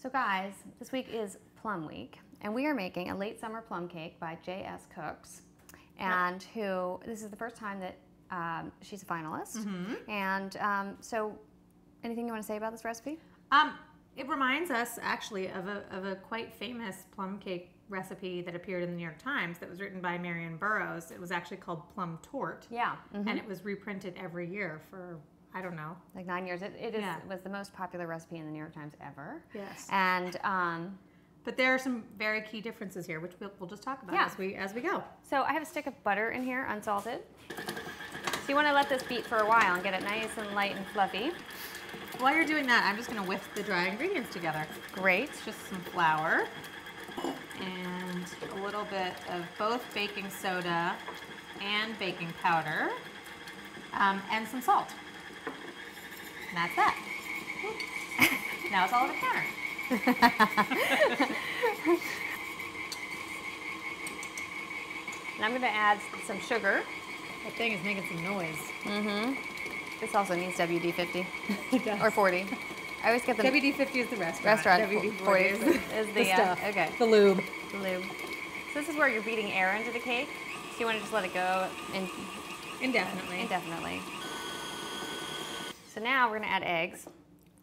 So guys, this week is Plum Week, and we are making a Late Summer Plum Cake by J.S. Cooks, and this is the first time that she's a finalist. And so, anything you want to say about this recipe? It reminds us actually of a quite famous plum cake recipe that appeared in the New York Times that was written by Marion Burroughs. It was actually called Plum Torte. Yeah. And it was reprinted every year for, I don't know, like 9 years. It was the most popular recipe in the New York Times ever. Yes. And but there are some very key differences here, which we'll just talk about as we go. So I have a stick of butter in here, unsalted. So you want to let this beat for a while and get it nice and light and fluffy. While you're doing that, I'm just going to whisk the dry ingredients together. Great. It's just some flour and a little bit of both baking soda and baking powder, and some salt. And that's that. Now it's all over the counter. And I'm going to add some sugar. That thing is making some noise. This also needs WD-50 It does. or 40. I always get the WD-50 is the restaurant. WD-40 is the stuff. Okay. The lube. The lube. So this is where you're beating air into the cake. So you want to just let it go Indefinitely. indefinitely. So now we're going to add eggs.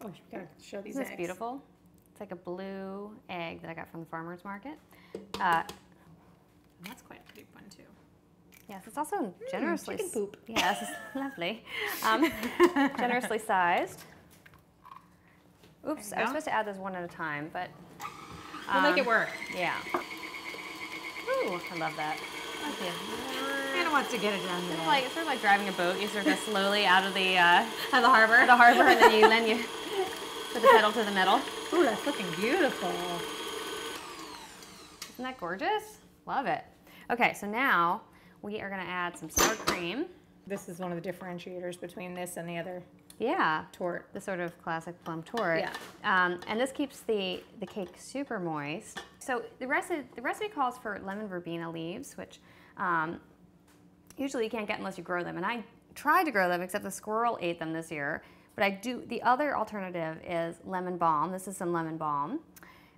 Oh, you gotta show these Isn't eggs. this beautiful? It's like a blue egg that I got from the farmer's market. That's quite a big one too. Yes, it's also generously chicken poop. Yes, lovely. Generously sized. Oops, I was supposed to add this one at a time, but We'll make it work. yeah. Ooh, I love that. Thank you. Anna wants to get it done. It's sort of like driving a boat. You sort of go slowly out of the At the harbor. and then you put the pedal to the metal. Ooh, that's looking beautiful. Isn't that gorgeous? Love it. Okay, so now we are going to add some sour cream. This is one of the differentiators between this and the other torte. The sort of classic plum torte. Yeah. And this keeps the cake super moist. So the recipe calls for lemon verbena leaves, which usually you can't get unless you grow them. And I tried to grow them, except the squirrel ate them this year. But the other alternative is lemon balm. This is some lemon balm,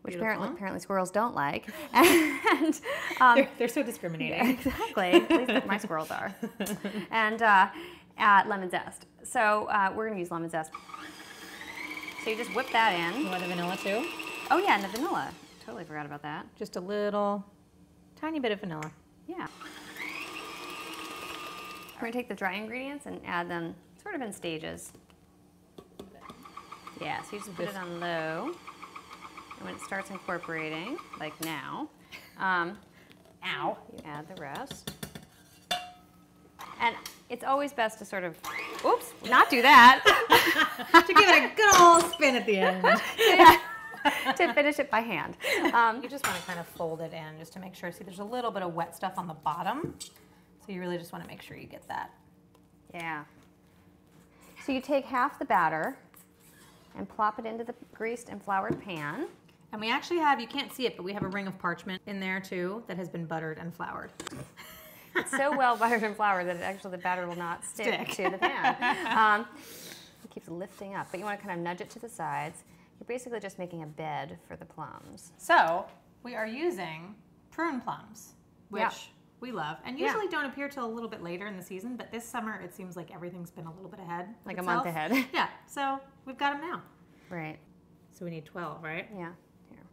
which apparently squirrels don't like. And they're so discriminating. Yeah, exactly. At least my squirrels are. And lemon zest. So we're going to use lemon zest. So you just whip that in. You want the vanilla too? Oh yeah, and the vanilla. Totally forgot about that. Just a little, tiny bit of vanilla. Yeah. We're going to take the dry ingredients and add them sort of in stages. Yeah, so you just put it on low. And when it starts incorporating, like now, you add the rest. And it's always best to sort of, oops, not do that. To give it a good old spin at the end. To finish it by hand. You just want to kind of fold it in just to make sure. See, there's a little bit of wet stuff on the bottom. So you really just want to make sure you get that. Yeah. So you take half the batter and plop it into the greased and floured pan. And we actually have, you can't see it, but we have a ring of parchment in there too that has been buttered and floured. It's so well buttered and floured that the batter will not stick to the pan. It keeps lifting up, but you want to kind of nudge it to the sides. You're basically just making a bed for the plums. So we are using prune plums, which we love, and usually don't appear till a little bit later in the season, but this summer it seems like everything's been a little bit ahead. Like a month ahead. Yeah, so we've got them now. Right. So we need 12, right? Yeah. Here.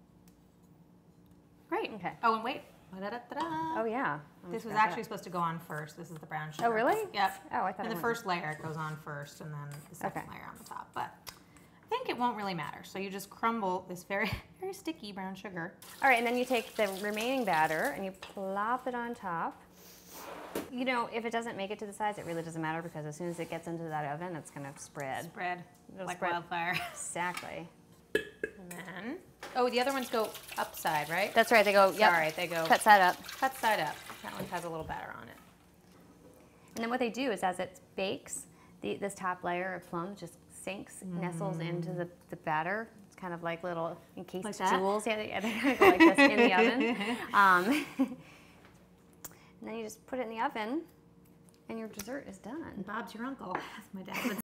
Great. Okay. Oh, and wait. Oh yeah. This was actually supposed to go on first. This is the brown sugar. Oh really? Yep. Oh, I thought. And the first layer it goes on first, and then the second layer on the top. But I think it won't really matter. So you just crumble this very, very sticky brown sugar. All right, and then you take the remaining batter and you plop it on top. You know, if it doesn't make it to the sides, it really doesn't matter because as soon as it gets into that oven, it's going to spread. It'll like wildfire. Exactly. And then, oh, the other ones go upside, right? That's right. They go. Yep. Sorry, they go. Cut side up. Cut side up. That one has a little batter on it. And then what they do is, as it bakes, this top layer of plums just sinks, nestles into the batter. It's kind of like little encased jewels. Yeah, they kind of go like this in the oven. And then you just put it in the oven, and your dessert is done. Bob's your uncle, as my dad would